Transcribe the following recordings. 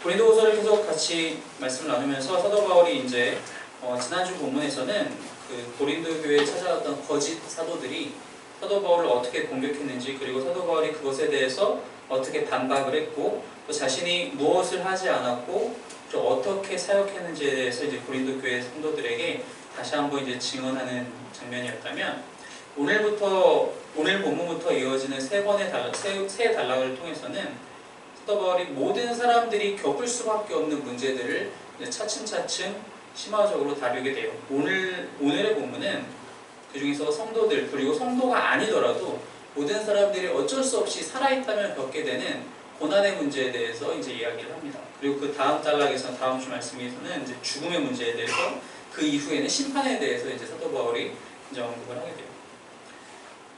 고린도후서를 계속 같이 말씀을 나누면서 사도 바울이 이제 지난주 본문에서는 그 고린도 교회에 찾아왔던 거짓 사도들이 사도 바울을 어떻게 공격했는지, 그리고 사도 바울이 그것에 대해서 어떻게 반박을 했고, 또 자신이 무엇을 하지 않았고 또 어떻게 사역했는지에 대해서 이제 고린도 교회 성도들에게 다시 한번 이제 증언하는 장면이었다면, 오늘 본문부터 이어지는 세 단락을 통해서는 사도 바울이 모든 사람들이 겪을 수밖에 없는 문제들을 차츰차츰 심화적으로 다루게 돼요. 오늘의 본문은 그 중에서 성도들, 그리고 성도가 아니더라도 모든 사람들이 어쩔 수 없이 살아있다면 겪게 되는 고난의 문제에 대해서 이제 이야기를 합니다. 그리고 그 다음 단락에서, 다음 주 말씀에서는 이제 죽음의 문제에 대해서, 그 이후에는 심판에 대해서 이제 사도 바울이 이제 언급을 하게 돼요.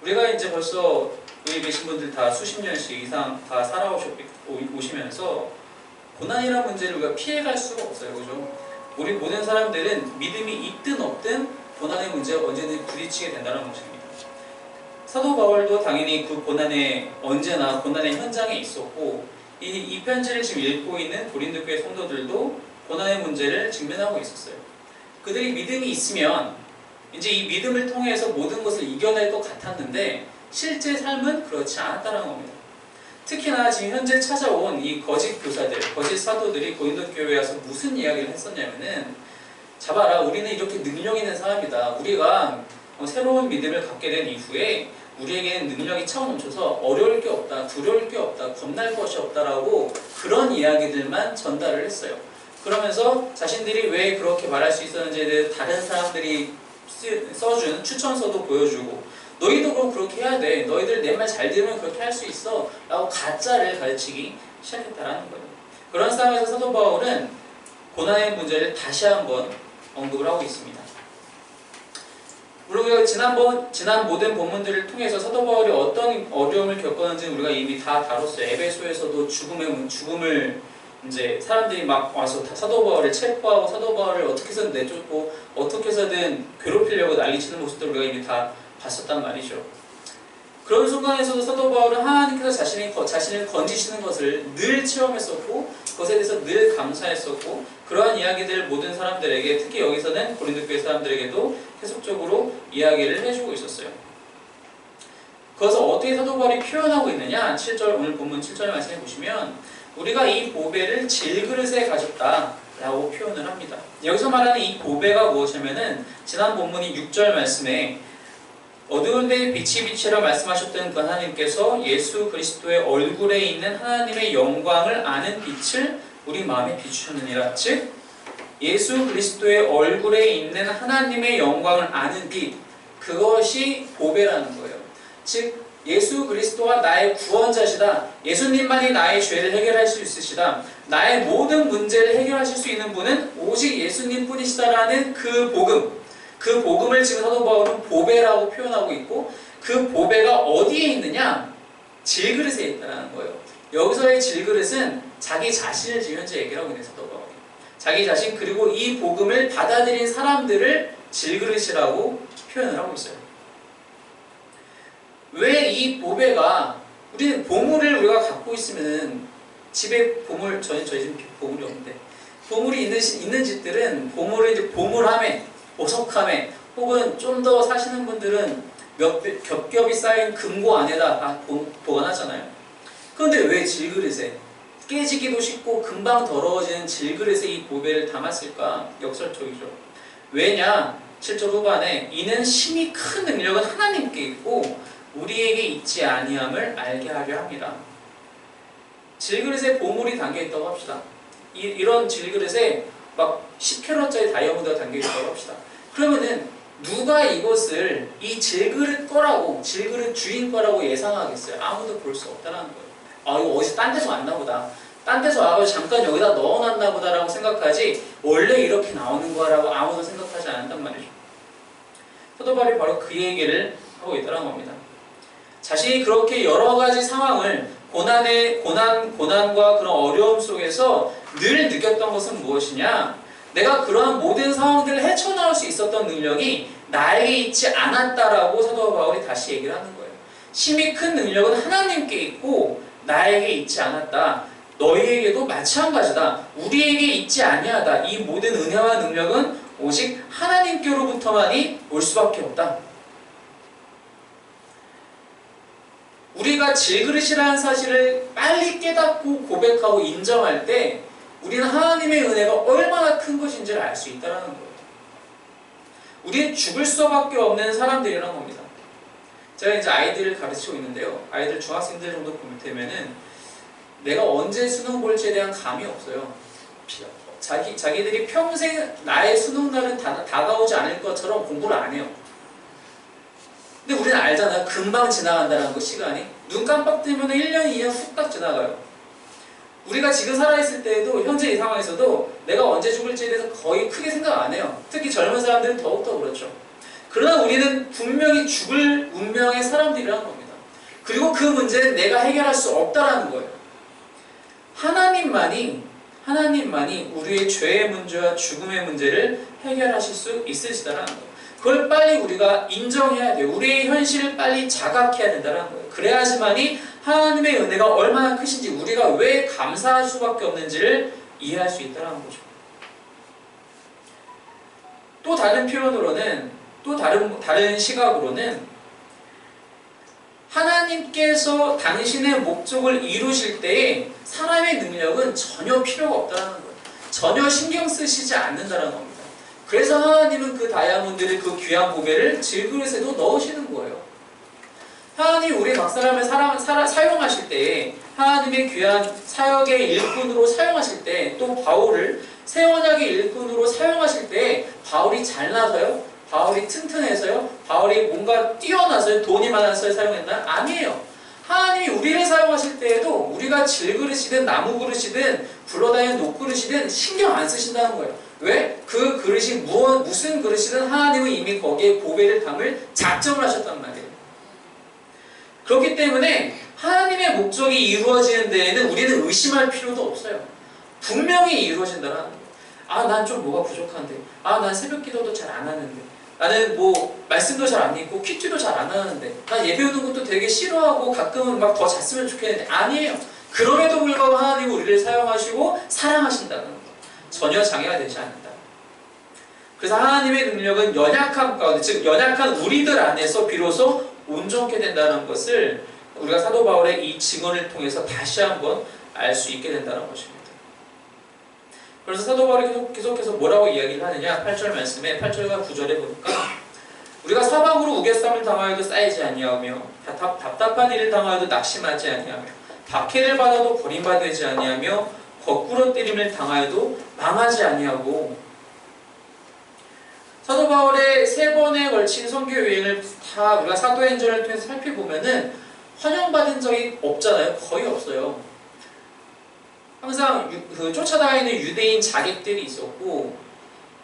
우리가 이제 벌써 여기 계신 분들 다 수십 년씩 이상 다 살아오시면서 고난이라는 문제를 우리가 피해갈 수가 없어요. 그죠? 우리 모든 사람들은 믿음이 있든 없든 고난의 문제에 언제든 부딪히게 된다는 것입니다. 사도 바울도 당연히 그 고난에 언제나 고난의 현장에 있었고, 이 편지를 지금 읽고 있는 고린도 교회 성도들도 고난의 문제를 직면하고 있었어요. 그들이 믿음이 있으면 이제 이 믿음을 통해서 모든 것을 이겨낼 것 같았는데 실제 삶은 그렇지 않았다는 겁니다. 특히나 지금 현재 찾아온 이 거짓 교사들, 거짓 사도들이 고린도 교회에 와서 무슨 이야기를 했었냐면은, 자봐라, 우리는 이렇게 능력 있는 사람이다. 우리가 새로운 믿음을 갖게 된 이후에 우리에게는 능력이 차고 넘쳐서 어려울 게 없다, 두려울 게 없다, 겁날 것이 없다라고 그런 이야기들만 전달을 했어요. 그러면서 자신들이 왜 그렇게 말할 수 있었는지에 대해 다른 사람들이 써준 추천서도 보여주고, 너희도 그럼 그렇게 해야 돼, 너희들 내 말 잘 들으면 그렇게 할 수 있어 라고 가짜를 가르치기 시작했다는 거예요. 그런 상황에서 사도 바울은 고난의 문제를 다시 한번 언급을 하고 있습니다. 물론 우리가 지난 모든 본문들을 통해서 사도 바울이 어떤 어려움을 겪었는지 우리가 이미 다 다뤘어요. 에베소에서도 죽음을 이제 사람들이 막 와서 사도 바울을 체포하고 사도 바울을 어떻게 해서든 내쫓고 어떻게 해서든 괴롭히려고 난리치는 모습들을 우리가 이미 다 봤었단 말이죠. 그런 순간에서도 사도 바울은 하나님께서 자신을 건지시는 것을 늘 체험했었고, 그것에 대해서 늘 감사했었고, 그러한 이야기들을 모든 사람들에게, 특히 여기서는 고린도 교회 사람들에게도 계속적으로 이야기를 해주고 있었어요. 그것을 어떻게 사도 바울이 표현하고 있느냐? 7절, 오늘 본문 7절 말씀해 보시면 우리가 이 보배를 질그릇에 가졌다 라고 표현을 합니다. 여기서 말하는 이 보배가 무엇이냐면은 지난 본문이 6절 말씀에 어두운 데에 빛이 비치라 말씀하셨던 그 하나님께서 예수 그리스도의 얼굴에 있는 하나님의 영광을 아는 빛을 우리 마음에 비추셨느니라. 즉 예수 그리스도의 얼굴에 있는 하나님의 영광을 아는 빛, 그것이 보배라는 거예요. 즉 예수 그리스도가 나의 구원자시다, 예수님만이 나의 죄를 해결할 수 있으시다, 나의 모든 문제를 해결하실 수 있는 분은 오직 예수님 뿐이시다라는 그 복음을 지금 사도 바울은 보배라고 표현하고 있고, 그 보배가 어디에 있느냐? 질그릇에 있다는 거예요. 여기서의 질그릇은 자기 자신을 지금 현재 얘기를 하고 있는 사도 바울이, 자기 자신, 그리고 이 복음을 받아들인 사람들을 질그릇이라고 표현을 하고 있어요. 왜 이 보배가, 우리는 보물을 우리가 갖고 있으면 집에 보물, 저희 집 보물이 없는데, 보물이 있는 집들은 보물을 이제 보물함에, 보석함에, 혹은 좀 더 사시는 분들은 겹겹이 쌓인 금고 안에다 보관하잖아요. 그런데 왜 질그릇에, 깨지기도 쉽고 금방 더러워지는 질그릇에 이 보배를 담았을까? 역설적이죠. 왜냐? 7절 후반에 이는 심히 큰 능력은 하나님께 있고 우리에게 있지 아니함을 알게 하려 합니다. 질그릇에 보물이 담겨있다고 합시다. 이런 질그릇에 막 10캐럿짜리 다이아몬드가 담겨있다고 합시다. 그러면은 누가 이것을 이 질그릇 거라고, 질그릇 주인 거라고 예상하겠어요? 아무도 볼 수 없다는 거예요. 아, 이거 어디서 딴 데서 왔나 보다, 딴 데서 와가지고 잠깐 여기다 넣어놨나 보다라고 생각하지 원래 이렇게 나오는 거라고 아무도 생각하지 않는단 말이죠. 사도 바울이 바로 그 얘기를 하고 있다는 겁니다. 자신이 그렇게 여러 가지 상황을, 고난과 그런 어려움 속에서 늘 느꼈던 것은 무엇이냐? 내가 그러한 모든 상황들을 헤쳐나올 수 있었던 능력이 나에게 있지 않았다라고 사도 바울이 다시 얘기를 하는 거예요. 심히 큰 능력은 하나님께 있고 나에게 있지 않았다. 너희에게도 마찬가지다. 우리에게 있지 아니하다. 이 모든 은혜와 능력은 오직 하나님께로부터만이 올 수밖에 없다. 우리가 질그릇이라는 사실을 빨리 깨닫고 고백하고 인정할 때 우리는 하나님의 은혜가 얼마나 큰 것인지를 알 수 있다는 거예요. 우리는 죽을 수밖에 없는 사람들이라는 겁니다. 제가 이제 아이들을 가르치고 있는데요. 아이들 중학생들 정도 보면은 내가 언제 수능 볼지에 대한 감이 없어요. 자기들이 평생 나의 수능날은 다가오지 않을 것처럼 공부를 안 해요. 근데 우리는 알잖아요. 금방 지나간다는 거, 시간이. 눈 깜빡뜨면 1년, 2년 훅딱 지나가요. 우리가 지금 살아있을 때에도, 현재 이 상황에서도 내가 언제 죽을지에 대해서 거의 크게 생각 안 해요. 특히 젊은 사람들은 더욱더 그렇죠. 그러나 우리는 분명히 죽을 운명의 사람들이라는 겁니다. 그리고 그 문제는 내가 해결할 수 없다라는 거예요. 하나님만이 우리의 죄의 문제와 죽음의 문제를 해결하실 수 있으시다라는 거예요. 그걸 빨리 우리가 인정해야 돼요. 우리의 현실을 빨리 자각해야 된다는 거예요. 그래야지만이 하나님의 은혜가 얼마나 크신지, 우리가 왜 감사할 수밖에 없는지를 이해할 수 있다는 거죠. 또 다른 표현으로는, 또 다른 시각으로는 하나님께서 당신의 목적을 이루실 때에 사람의 능력은 전혀 필요가 없다는 거예요. 전혀 신경 쓰시지 않는다는 겁니다. 그래서 하나님은 그 다이아몬드를, 그 귀한 고개를 질그릇에도 넣으시는 거예요. 하나님이 우리 각 사람을 사용하실 때, 하나님의 귀한 사역의 일꾼으로 사용하실 때, 또 바울을 새 언약의 일꾼으로 사용하실 때 바울이 잘나서요? 바울이 튼튼해서요? 바울이 뭔가 뛰어나서요? 돈이 많아서 사용했나요? 아니에요. 하나님이 우리를 사용하실 때에도 우리가 질그릇이든 나무 그릇이든 굴러다니는 녹그릇이든 신경 안 쓰신다는 거예요. 왜? 그 그릇이 무슨 그릇이든 하나님은 이미 거기에 보배를 담을 작정을 하셨단 말이에요. 그렇기 때문에 하나님의 목적이 이루어지는 데에는 우리는 의심할 필요도 없어요. 분명히 이루어진다는 거예요. 아, 난 좀 뭐가 부족한데. 아, 난 새벽 기도도 잘 안 하는데. 나는 뭐 말씀도 잘 안 읽고 퀴즈도 잘 안 하는데. 난 예배 오는 것도 되게 싫어하고 가끔은 막 더 잤으면 좋겠는데. 아니에요. 그럼에도 불구하고 하나님은 우리를 사용하시고 사랑하신다는 거예요. 전혀 장애가 되지 않는다. 그래서 하나님의 능력은 연약함 가운데, 즉 연약한 우리들 안에서 비로소 온전케 된다는 것을 우리가 사도 바울의 이 증언을 통해서 다시 한번 알 수 있게 된다는 것입니다. 그래서 사도 바울이 계속해서 뭐라고 이야기를 하느냐, 8절 말씀에 8절과 9절에 보니까 우리가 사방으로 우겨쌈을 당하여도 쌓이지 아니하며 답답한 일을 당하여도 낙심하지 아니하며 박해를 받아도 버림받지 아니하며 거꾸로 때림을 당하여도 망하지 아니하고. 사도 바울의 3번에 걸친 선교 여행을 다 우리가 사도행전을 통해서 살펴보면은 환영받은 적이 없잖아요. 거의 없어요. 항상 쫓아다니는 유대인 자객들이 있었고,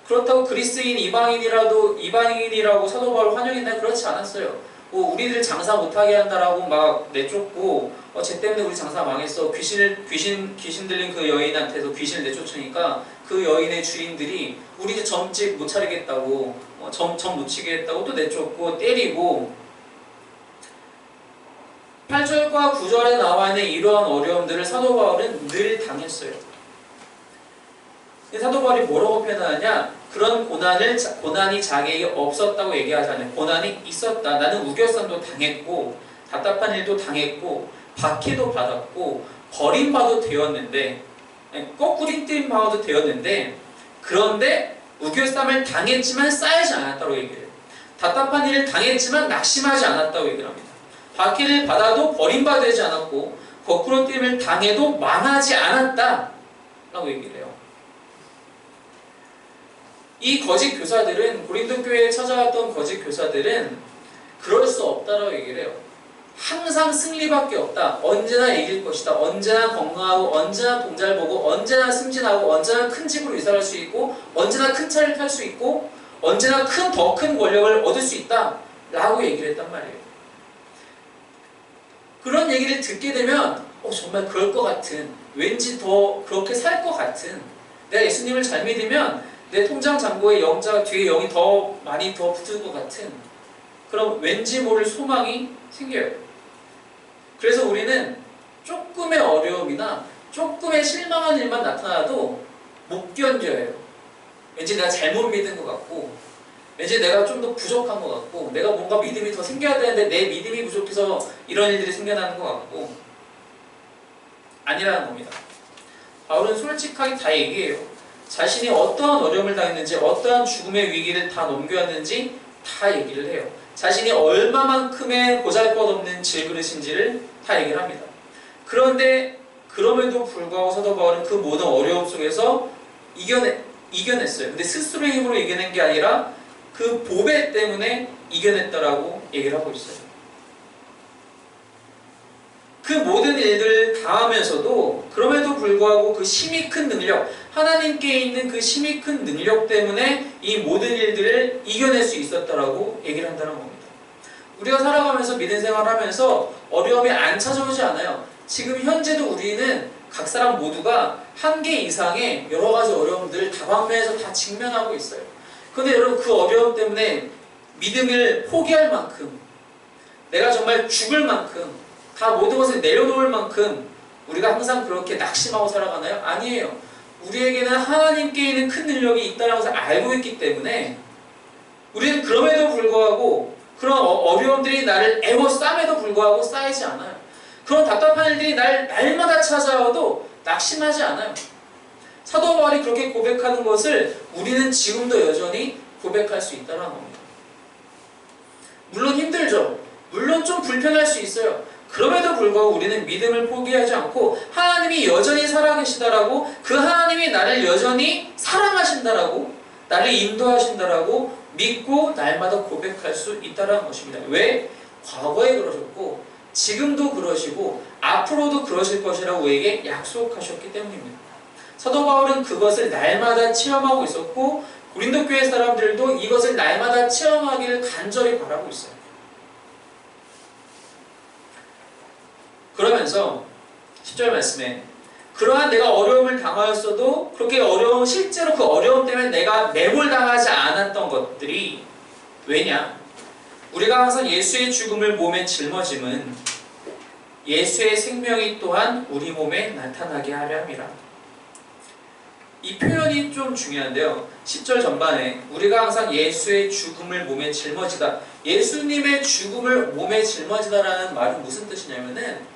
그렇다고 그리스인 이방인이라고 사도 바울 환영했나? 그렇지 않았어요. 우리들 장사 못하게 한다라고 막 내쫓고, 쟤 때문에 우리 장사 망했어. 귀신 들린 그 여인한테서 귀신을 내쫓으니까 그 여인의 주인들이 우리 집 점집 못 차리겠다고, 점 못 치게 했다고 또 내쫓고 때리고. 8절과 9절에 나와 있는 이러한 어려움들을 사도 바울은 늘 당했어요. 사도 바울이 뭐라고 표현하느냐? 그런 고난이 자기에게 없었다고 얘기하지 않아요. 고난이 있었다. 나는 우겨쌈도 당했고, 답답한 일도 당했고, 박해도 받았고, 버림받아도 되었는데, 거꾸리 뛴 바도 되었는데, 그런데 우겨쌈을 당했지만 쌓이지 않았다고 얘기해요. 답답한 일을 당했지만 낙심하지 않았다고 얘기를 합니다. 박해를 받아도 버림받지 않았고, 거꾸로 뛸을 당해도 망하지 않았다 라고 얘기를 해요. 이 거짓 교사들은, 고린도 교회에 찾아왔던 거짓 교사들은 그럴 수 없다라고 얘기를 해요. 항상 승리밖에 없다. 언제나 이길 것이다. 언제나 건강하고, 언제나 돈 잘 보고, 언제나 승진하고, 언제나 큰 집으로 이사할 수 있고, 언제나 큰 차를 탈 수 있고, 언제나 더 큰 권력을 얻을 수 있다 라고 얘기를 했단 말이에요. 그런 얘기를 듣게 되면 정말 그럴 것 같은, 왠지 더 그렇게 살 것 같은, 내가 예수님을 잘 믿으면 내 통장 잔고에 뒤에 0이 더 많이 더 붙을 것 같은 그런 왠지 모를 소망이 생겨요. 그래서 우리는 조금의 어려움이나 조금의 실망한 일만 나타나도 못 견뎌요. 왠지 내가 잘못 믿은 것 같고, 왠지 내가 좀 더 부족한 것 같고, 내가 뭔가 믿음이 더 생겨야 되는데 내 믿음이 부족해서 이런 일들이 생겨나는 것 같고, 아니라는 겁니다. 바울은 솔직하게 다 얘기해요. 자신이 어떠한 어려움을 당했는지, 어떠한 죽음의 위기를 다 넘겨왔는지 다 얘기를 해요. 자신이 얼마만큼의 보잘것없는 질그릇인지를 다 얘기를 합니다. 그런데 그럼에도 불구하고 사도 바울은 그 모든 어려움 속에서 이겨냈어요. 근데 스스로의 힘으로 이겨낸 게 아니라 그 보배 때문에 이겨냈다라고 얘기를 하고 있어요. 그 모든 일들을 당하면서도 그럼에도 불구하고 그 힘이 큰 능력, 하나님께 있는 그 힘이 큰 능력 때문에 이 모든 일들을 이겨낼 수 있었다라고 얘기를 한다는 겁니다. 우리가 살아가면서 믿음 생활하면서 어려움이 안 찾아오지 않아요. 지금 현재도 우리는 각 사람 모두가 한계 이상의 여러 가지 어려움들을 다방면에서 다 직면하고 있어요. 그런데 여러분, 그 어려움 때문에 믿음을 포기할 만큼, 내가 정말 죽을 만큼, 다 모든 것을 내려놓을 만큼 우리가 항상 그렇게 낙심하고 살아가나요? 아니에요. 우리에게는 하나님께 있는 큰 능력이 있다는 것을 알고 있기 때문에 우리는 그럼에도 불구하고 그런 어려움들이 나를 애워싸매도 불구하고 쌓이지 않아요. 그런 답답한 일들이 날마다 찾아와도 낙심하지 않아요. 사도 바울이 그렇게 고백하는 것을 우리는 지금도 여전히 고백할 수 있다는 겁니다. 물론 힘들죠. 물론 좀 불편할 수 있어요. 그럼에도 불구하고 우리는 믿음을 포기하지 않고 하나님이 여전히 살아계시다라고, 그 하나님이 나를 여전히 사랑하신다라고, 나를 인도하신다라고 믿고 날마다 고백할 수 있다는 것입니다. 왜? 과거에 그러셨고 지금도 그러시고 앞으로도 그러실 것이라고 우리에게 약속하셨기 때문입니다. 사도 바울은 그것을 날마다 체험하고 있었고 고린도 교회 사람들도 이것을 날마다 체험하기를 간절히 바라고 있어요. 그러면서 10절 말씀에 그러한 내가 어려움을 당하였어도 그렇게 실제로 그 어려움 때문에 내가 매몰당하지 않았던 것들이 왜냐? 우리가 항상 예수의 죽음을 몸에 짊어짐은 예수의 생명이 또한 우리 몸에 나타나게 하려 함이라. 이 표현이 좀 중요한데요. 10절 전반에 우리가 항상 예수의 죽음을 몸에 짊어지다, 예수님의 죽음을 몸에 짊어지다라는 말은 무슨 뜻이냐면은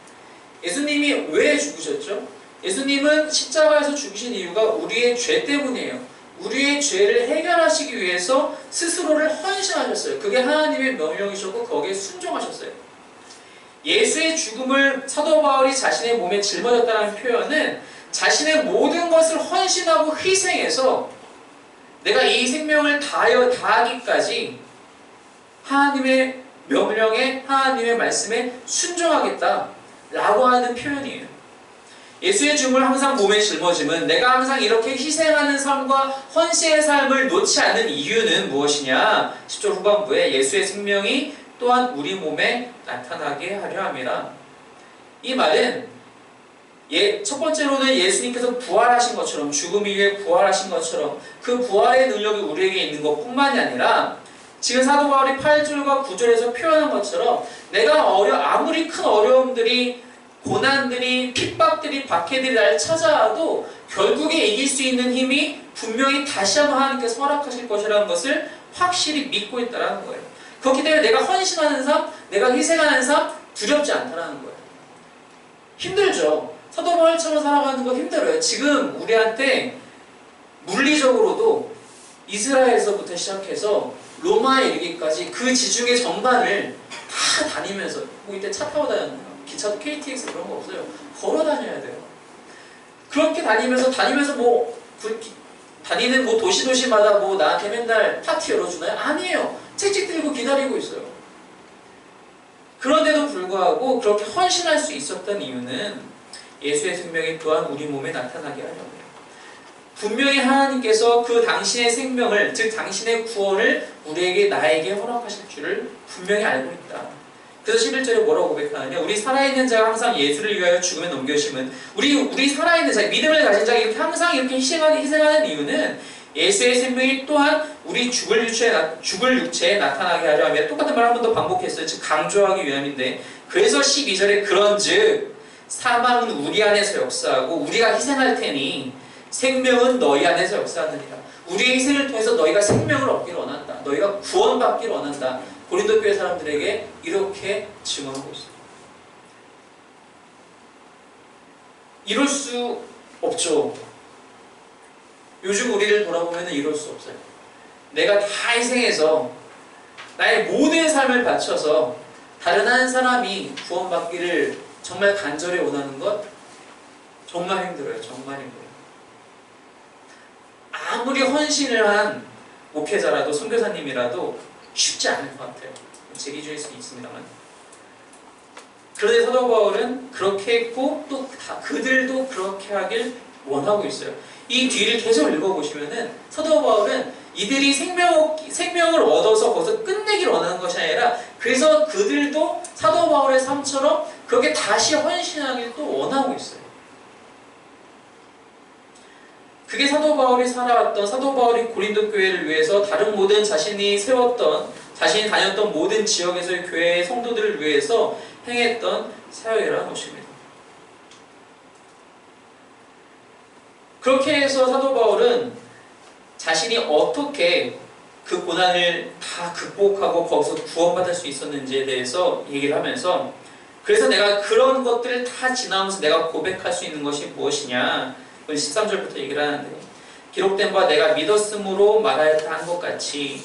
예수님이 왜 죽으셨죠? 예수님은 십자가에서 죽으신 이유가 우리의 죄 때문이에요. 우리의 죄를 해결하시기 위해서 스스로를 헌신하셨어요. 그게 하나님의 명령이셨고 거기에 순종하셨어요. 예수의 죽음을 사도 바울이 자신의 몸에 짊어졌다는 표현은 자신의 모든 것을 헌신하고 희생해서 내가 이 생명을 다하기까지 하나님의 명령에, 하나님의 말씀에 순종하겠다 라고 하는 표현이에요. 예수의 죽음을 항상 몸에 짊어짐은 내가 항상 이렇게 희생하는 삶과 헌신의 삶을 놓지 않는 이유는 무엇이냐? 10절 후반부에 예수의 생명이 또한 우리 몸에 나타나게 하려 함이라. 이 말은 첫 번째로는 예수님께서 부활하신 것처럼, 죽음 이후에 부활하신 것처럼 그 부활의 능력이 우리에게 있는 것뿐만이 아니라 지금 사도 바울이 8절과 9절에서 표현한 것처럼 내가 아무리 큰 어려움들이, 고난들이, 핍박들이, 박해들이 나를 찾아와도 결국에 이길 수 있는 힘이 분명히 다시 한번 하나님께서 허락하실 것이라는 것을 확실히 믿고 있다는 거예요. 그렇기 때문에 내가 헌신하는 삶, 내가 희생하는 삶 두렵지 않다는 거예요. 힘들죠. 사도 바울처럼 살아가는 거 힘들어요. 지금 우리한테 물리적으로도 이스라엘에서부터 시작해서 로마에 이르기까지 그 지중해 전반을 다 다니면서, 뭐 이때 차 타고 다녔나요? 기차도 KTX 그런 거 없어요. 걸어 다녀야 돼요. 그렇게 다니면서 다니는 도시마다 나한테 맨날 파티 열어주나요? 아니에요. 책찍 들고 기다리고 있어요. 그런데도 불구하고 그렇게 헌신할 수 있었던 이유는 예수의 생명이 또한 우리 몸에 나타나게 하려고요. 분명히 하나님께서 그 당신의 생명을, 즉 당신의 구원을 나에게 허락하실 줄을 분명히 알고 있다. 그래서 11절에 뭐라고 고백하느냐? 우리 살아있는 자가 항상 예수를 위하여 죽음에 넘겨심은, 우리 살아있는 자, 믿음을 가진 자가 항상 이렇게 희생하는 이유는 예수의 생명이 또한 우리 죽을 육체에 나타나게 하려 하며, 똑같은 말 한 번 더 반복했어요. 즉 강조하기 위함인데, 그래서 12절에 그런즉 사망은 우리 안에서 역사하고 우리가 희생할 테니 생명은 너희 안에서 역사하느니라. 우리의 희생을 통해서 너희가 생명을 얻기를 원한다. 너희가 구원받기를 원한다. 고린도 교회 사람들에게 이렇게 증언하고 있어요. 이럴 수 없죠. 요즘 우리를 돌아보면 이럴 수 없어요. 내가 다 희생해서 나의 모든 삶을 바쳐서 다른 한 사람이 구원받기를 정말 간절히 원하는 것 정말 힘들어요. 정말 힘들어요. 아무리 헌신을 한 목회자라도 선교사님이라도 쉽지 않을 것 같아요. 제 기준일 수 있습니다만. 그런데 사도 바울은 그렇게 했고 또 그들도 그렇게 하길 원하고 있어요. 이 뒤를 계속 읽어보시면은 사도 바울은 이들이 생명을 얻어서 거기서 끝내기를 원하는 것이 아니라 그래서 그들도 사도 바울의 삶처럼 그렇게 다시 헌신하기를 또 원하고 있어요. 그게 사도 바울이 살아왔던, 사도 바울이 고린도 교회를 위해서 다른 모든 자신이 다녔던 모든 지역에서의 교회의 성도들을 위해서 행했던 사역이라는 것입니다. 그렇게 해서 사도 바울은 자신이 어떻게 그 고난을 다 극복하고 거기서 구원받을 수 있었는지에 대해서 얘기를 하면서, 그래서 내가 그런 것들을 다 지나면서 내가 고백할 수 있는 것이 무엇이냐, 13절부터 얘기를 하는데, 기록된 바 내가 믿었으므로 말하였다 한 것 같이,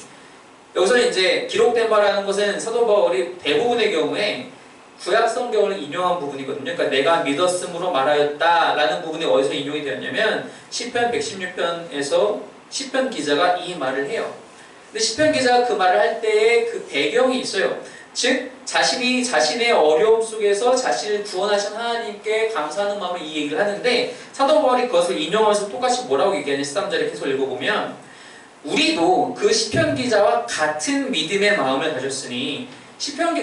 여기서 이제 기록된 바라는 것은 사도 바울이 대부분의 경우에 구약 성경을 인용한 부분이거든요. 그러니까 내가 믿었으므로 말하였다라는 부분이 어디서 인용이 되었냐면 시편 116편에서 시편 기자가 이 말을 해요. 근데 시편 기자가 그 말을 할 때에 그 배경이 있어요. 즉 자신이 자신의 어려움 속에서 자신을 구원하신 하나님께 감사하는 마음으로 이 얘기를 하는데, 사도 바울이 그것을 인용하면서 똑같이 뭐라고 얘기하는지 13절에 계속 읽어보면, 우리도 그 시편 기자와 같은 믿음의 마음을 가졌으니,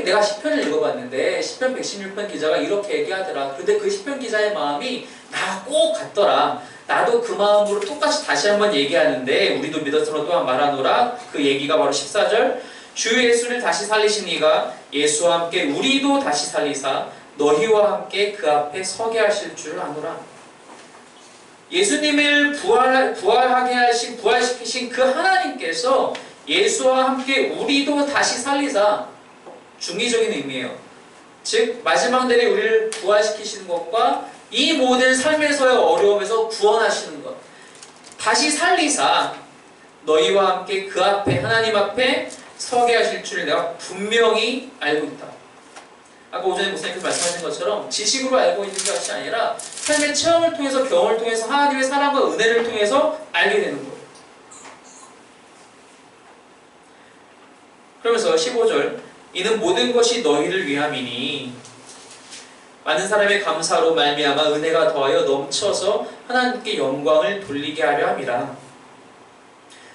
내가 시편을 읽어봤는데 시편 116편 기자가 이렇게 얘기하더라. 그런데 그 시편 기자의 마음이 나랑 꼭 같더라. 나도 그 마음으로 똑같이 다시 한번 얘기하는데, 우리도 믿었으므로 또한 말하노라. 그 얘기가 바로 14절, 주 예수를 다시 살리신 이가 예수와 함께 우리도 다시 살리사 너희와 함께 그 앞에 서게 하실 줄 아노라. 예수님을 부활시키신 그 하나님께서 예수와 함께 우리도 다시 살리사, 중의적인 의미예요. 즉 마지막 날에 우리를 부활시키시는 것과 이 모든 삶에서의 어려움에서 구원하시는 것, 다시 살리사 너희와 함께 그 앞에, 하나님 앞에 서게 하실 줄을 내가 분명히 알고 있다. 아까 오전에 목사님께서 말씀하신 것처럼 지식으로 알고 있는 것이 아니라 삶의 체험을 통해서, 경험을 통해서, 하나님의 사랑과 은혜를 통해서 알게 되는 거예요. 그러면서 15절, 이는 모든 것이 너희를 위함이니 많은 사람의 감사로 말미암아 은혜가 더하여 넘쳐서 하나님께 영광을 돌리게 하려 함이라.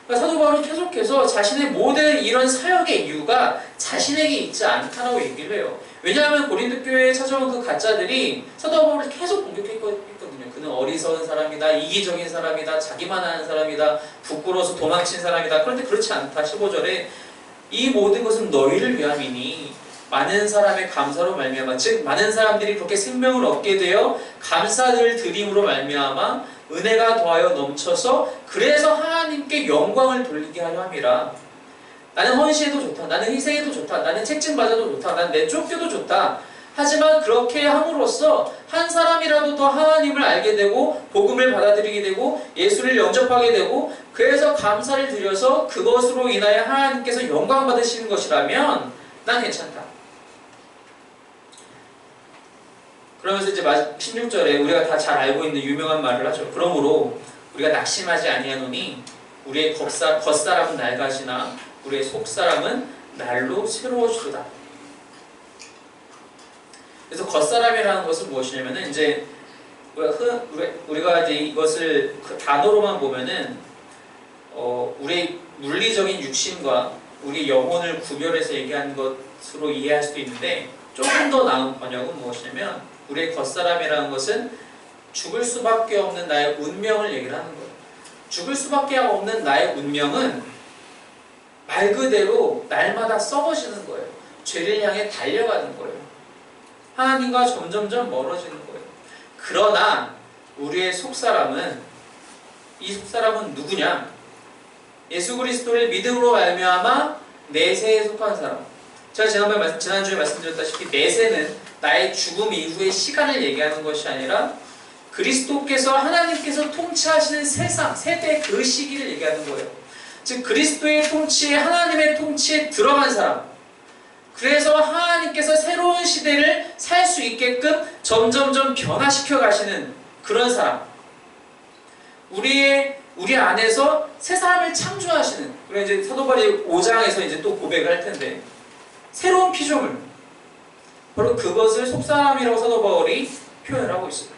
그러니까 사도 바울은 계속해서 자신의 모든 이런 사역의 이유가 자신에게 있지 않다라고 얘기를 해요. 왜냐하면 고린도 교회에 찾아온 그 가짜들이 사도 바울을 계속 공격했거든요. 그는 어리석은 사람이다, 이기적인 사람이다, 자기만 하는 사람이다, 부끄러워서 도망친 사람이다. 그런데 그렇지 않다. 15절에 이 모든 것은 너희를 위함이니 많은 사람의 감사로 말미암아, 즉 많은 사람들이 그렇게 생명을 얻게 되어 감사를 드림으로 말미암아 은혜가 더하여 넘쳐서 그래서 하나님께 영광을 돌리게 하려 함이라. 나는 헌신해도 좋다, 나는 희생해도 좋다, 나는 책임받아도 좋다, 나는 내쫓겨도 좋다. 하지만 그렇게 함으로써 한 사람이라도 더 하나님을 알게 되고 복음을 받아들이게 되고 예수를 영접하게 되고, 그래서 감사를 드려서 그것으로 인하여 하나님께서 영광 받으시는 것이라면 난 괜찮다. 그러면서 이제 16절에 우리가 다 잘 알고 있는 유명한 말을 하죠. 그러므로 우리가 낙심하지 아니하노니 우리의 겉사람은 낡아지나 우리의 속사람은 날로 새로워지도다. 그래서 겉사람이라는 것은 무엇이냐면은, 이제 우리가 이제 이것을 그 단어로만 보면은 우리의 물리적인 육신과 우리 영혼을 구별해서 얘기하는 것으로 이해할 수도 있는데, 조금 더 나은 번역은 무엇이냐면 우리의 겉사람이라는 것은 죽을 수밖에 없는 나의 운명을 얘기를 하는 거예요. 죽을 수밖에 없는 나의 운명은 말 그대로 날마다 썩어지는 거예요. 죄를 향해 달려가는 거예요. 하나님과 점점점 멀어지는 거예요. 그러나 우리의 속사람은, 이 속사람은 누구냐? 예수 그리스도를 믿음으로 말미암아 내세에 속한 사람. 제가 지난주에 말씀드렸다시피 내세는 나의 죽음 이후의 시간을 얘기하는 것이 아니라 그리스도께서, 하나님께서 통치하시는 세상, 세대 그 시기를 얘기하는 거예요. 즉 그리스도의 통치에, 하나님의 통치에 들어간 사람. 그래서 하나님께서 새로운 시대를 살 수 있게끔 점점점 변화시켜 가시는 그런 사람. 우리 안에서 새 사람을 창조하시는. 우리가 이제 사도 바울이 5장에서 이제 또 고백을 할 텐데, 새로운 피조물. 바로 그것을 속사람이라고 사도 바울이 표현을 하고 있어요.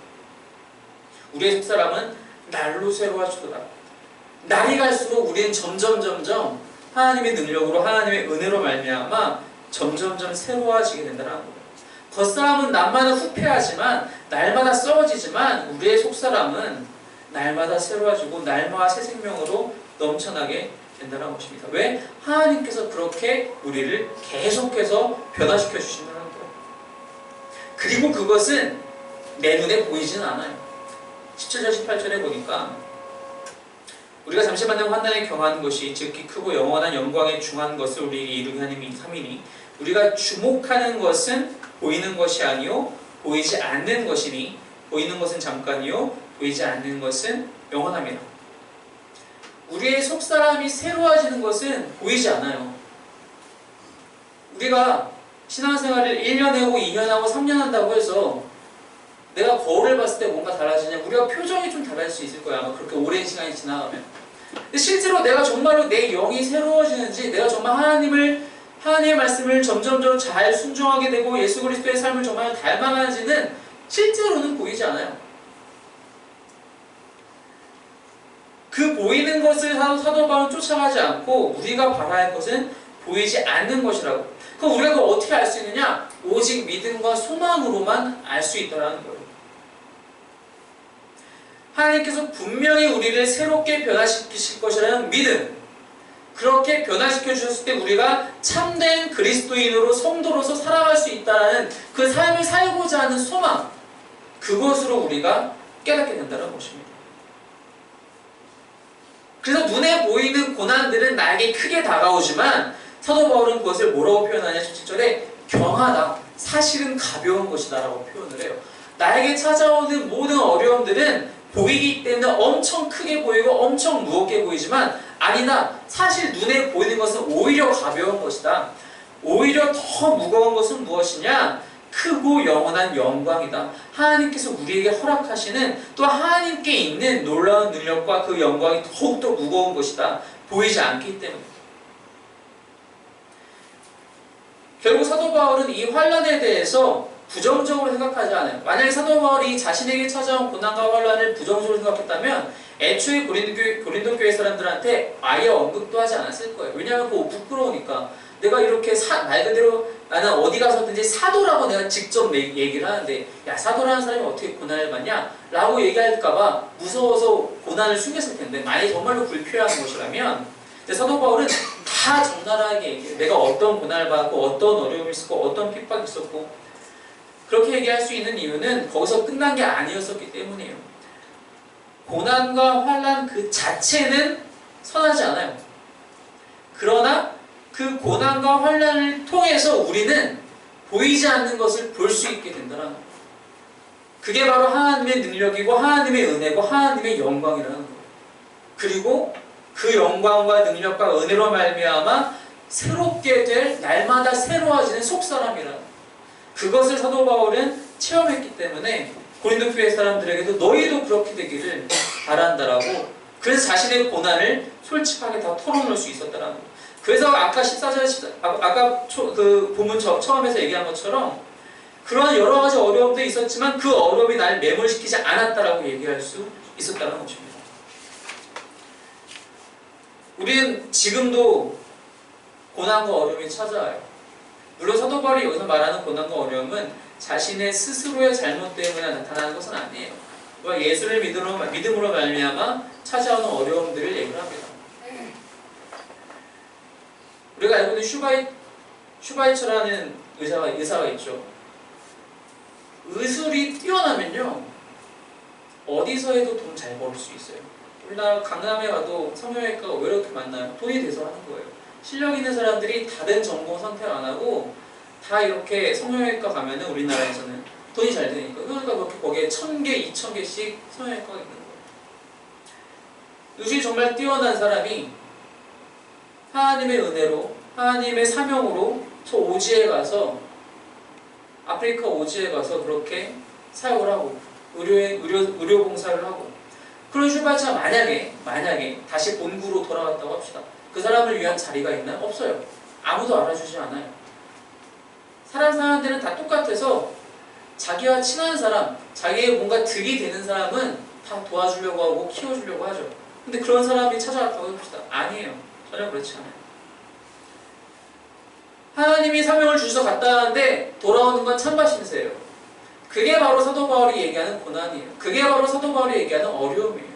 우리의 속사람은 날로 새로워지도다. 날이 갈수록 우리는 점점 하나님의 능력으로, 하나님의 은혜로 말미암아 점점점 새로워지게 된다는 거예요. 겉사람은 날마다 후패하지만, 날마다 썩어지지만 우리의 속사람은 날마다 새로워지고 날마다 새 생명으로 넘쳐나게 된다는 것입니다. 왜? 하나님께서 그렇게 우리를 계속해서 변화시켜 주신다는 거예요. 그리고 그것은 내 눈에 보이지는 않아요. 17절 18절에 보니까 우리가 잠시 만난 환난에 경한 것이 즉기 크고 영원한 영광에 중한 것을 우리에게 이루게 하는 삼이니 우리가 주목하는 것은 보이는 것이 아니요 보이지 않는 것이니 보이는 것은 잠깐이요 보이지 않는 것은 영원합니다. 우리의 속사람이 새로워지는 것은 보이지 않아요. 우리가 신앙생활을 1년 하고 2년 하고 3년 한다고 해서 내가 거울을 봤을 때 뭔가 달라지냐? 우리가 표정이 좀 달라질 수 있을 거야. 아마 그렇게 오랜 시간이 지나가면. 근데 실제로 내가 정말로 내 영이 새로워지는지, 내가 정말 하나님의 말씀을 점점점 잘 순종하게 되고 예수 그리스도의 삶을 정말 닮아가는지는 실제로는 보이지 않아요. 그 보이는 것을 사도 바울은 쫓아가지 않고 우리가 바라야 할 것은 보이지 않는 것이라고. 그럼 우리가 그걸 어떻게 알 수 있느냐? 오직 믿음과 소망으로만 알 수 있다는 거예요. 하나님께서 분명히 우리를 새롭게 변화시키실 것이라는 믿음, 그렇게 변화시켜 주셨을 때 우리가 참된 그리스도인으로, 성도로서 살아갈 수 있다는 그 삶을 살고자 하는 소망, 그것으로 우리가 깨닫게 된다는 것입니다. 그래서 눈에 보이는 고난들은 나에게 크게 다가오지만 사도 바울은 그것을 뭐라고 표현하냐? 17절에 경하다, 사실은 가벼운 것이다 라고 표현을 해요. 나에게 찾아오는 모든 어려움들은 보이기 때문에 엄청 크게 보이고 엄청 무겁게 보이지만 아니다, 사실 눈에 보이는 것은 오히려 가벼운 것이다. 오히려 더 무거운 것은 무엇이냐? 크고 영원한 영광이다. 하나님께서 우리에게 허락하시는, 또 하나님께 있는 놀라운 능력과 그 영광이 더욱더 무거운 것이다. 보이지 않기 때문에. 결국 사도 바울은 이 환난에 대해서 부정적으로 생각하지 않아요. 만약에 사도 바울이 자신에게 찾아온 고난과 환난을 부정적으로 생각했다면 애초에 고린도 교회 사람들한테 아예 언급도 하지 않았을 거예요. 왜냐하면 그거 부끄러우니까. 내가 이렇게 말 그대로 나는 어디 가서든지 사도라고 내가 직접 얘기를 하는데, 야, 사도라는 사람이 어떻게 고난을 받냐? 라고 얘기할까봐 무서워서 고난을 숨겼을 텐데, 만약에 정말로 불필요한 것이라면, 근데 사도 바울은 다 적나라하게 얘기해요. 내가 어떤 고난을 받고 어떤 어려움이 있었고 어떤 핍박이 있었고, 그렇게 얘기할 수 있는 이유는 거기서 끝난 게 아니었었기 때문이에요. 고난과 환난 그 자체는 선하지 않아요. 그러나 그 고난과 환난을 통해서 우리는 보이지 않는 것을 볼 수 있게 된다는 거예요. 그게 바로 하나님의 능력이고 하나님의 은혜고 하나님의 영광이라는 거예요. 그리고 그 영광과 능력과 은혜로 말미암아 새롭게 될, 날마다 새로워지는 속사람이라는 거예요. 그것을 사도 바울은 체험했기 때문에 고린도 교회 사람들에게도 너희도 그렇게 되기를 바란다라고, 그래서 자신의 고난을 솔직하게 다 털어놓을 수 있었다는 거예요. 그래서 아까 14절, 아까 그 본문 처음에서 얘기한 것처럼 그러한 여러 가지 어려움도 있었지만 그 어려움이 날 매몰시키지 않았다라고 얘기할 수 있었다는 것입니다. 우리는 지금도 고난과 어려움이 찾아와요. 물론 사도 바울이 여기서 말하는 고난과 어려움은 자신의 스스로의 잘못 때문에 나타나는 것은 아니에요. 예수를 믿음으로 말미암아 찾아오는 어려움들을 얘기를 합니다. 우리가 알고 있는 슈바이처라는 의사가 있죠. 의술이 뛰어나면요, 어디서 해도 돈 잘 벌 수 있어요. 우리나라 강남에 가도 성형외과가 왜 이렇게 많나요? 돈이 돼서 하는 거예요. 실력 있는 사람들이 다른 전공 선택 안 하고 다 이렇게 성형외과 가면은 우리나라에서는 돈이 잘 되니까. 그러니까 그렇게 거기에 1000개, 2000개씩 성형외과가 있는 거예요. 요즘 정말 뛰어난 사람이 하나님의 은혜로, 하나님의 사명으로 저 오지에 가서, 아프리카 오지에 가서 그렇게 사역을 하고 의료 봉사를 하고, 그런 출발자 만약에 다시 본구로 돌아갔다고 합시다. 그 사람을 위한 자리가 있나요? 없어요. 아무도 알아주지 않아요. 사람들은 다 똑같아서 자기와 친한 사람, 자기의 뭔가 득이 되는 사람은 다 도와주려고 하고 키워주려고 하죠. 근데 그런 사람이 찾아왔다고 합시다. 아니에요. 전혀 그렇지 않아요. 하나님이 사명을 주셔서 갔다 하는데 돌아오는 건 찬바심세예요. 그게 바로 사도 바울이 얘기하는 고난이에요. 그게 바로 사도 바울이 얘기하는 어려움이에요.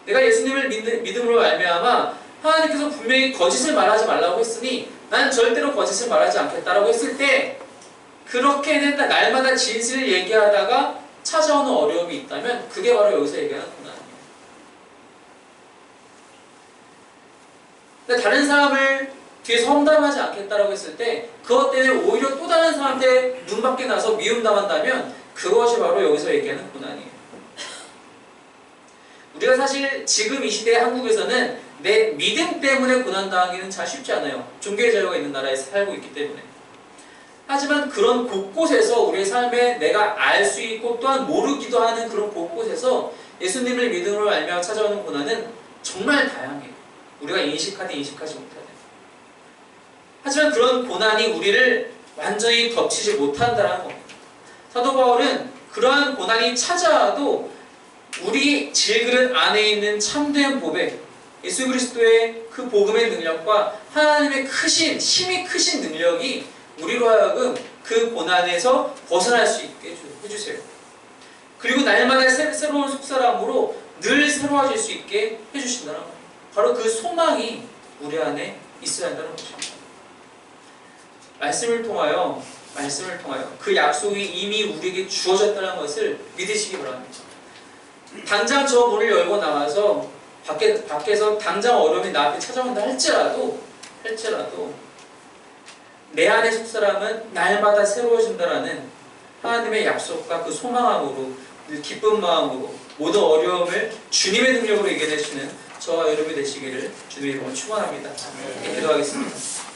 내가 예수님을 믿음으로 말미암아 하나님께서 분명히 거짓을 말하지 말라고 했으니 난 절대로 거짓을 말하지 않겠다라고 했을 때, 그렇게 된다 날마다 진실을 얘기하다가 찾아오는 어려움이 있다면 그게 바로 여기서 얘기하는 고난이에요. 근데 다른 사람을 뒤에서 험담하지 않겠다라고 했을 때 그것 때문에 오히려 또 다른 사람한테 눈 밖에 나서 미움당한다면 그것이 바로 여기서 얘기하는 고난이에요. 우리가 사실 지금 이 시대 한국에서는 내 믿음 때문에 고난당하기는 잘 쉽지 않아요. 종교의 자유가 있는 나라에서 살고 있기 때문에. 하지만 그런 곳곳에서 우리의 삶에 내가 알 수 있고 또한 모르기도 하는 그런 곳곳에서 예수님을 믿음으로 알며 찾아오는 고난은 정말 다양해요. 우리가 인식하지 못하는. 하지만 그런 고난이 우리를 완전히 덮치지 못한다는 겁니다. 사도 바울은 그러한 고난이 찾아와도 우리 질그릇 안에 있는 참된 보배, 예수 그리스도의 그 복음의 능력과 하나님의 힘이 크신 능력이 우리로 하여금 그 고난에서 벗어날 수 있게 해주세요. 그리고 날마다 새로운 속사람으로 늘 새로워질 수 있게 해주신다는 거예요. 바로 그 소망이 우리 안에 있어야 한다는 것입니다. 말씀을 통하여 그 약속이 이미 우리에게 주어졌다는 것을 믿으시기 바랍니다. 당장 저 문을 열고 나와서 밖에서 당장 어려움이 나한테 찾아온다 할지라도 내 안의 속사람은 날마다 새로워진다라는 하나님의 약속과 그 소망함으로 늘 기쁜 마음으로 모든 어려움을 주님의 능력으로 이겨내시는 저와 여러분이 되시기를 주님의 이름으로 축원합니다. 기도하겠습니다.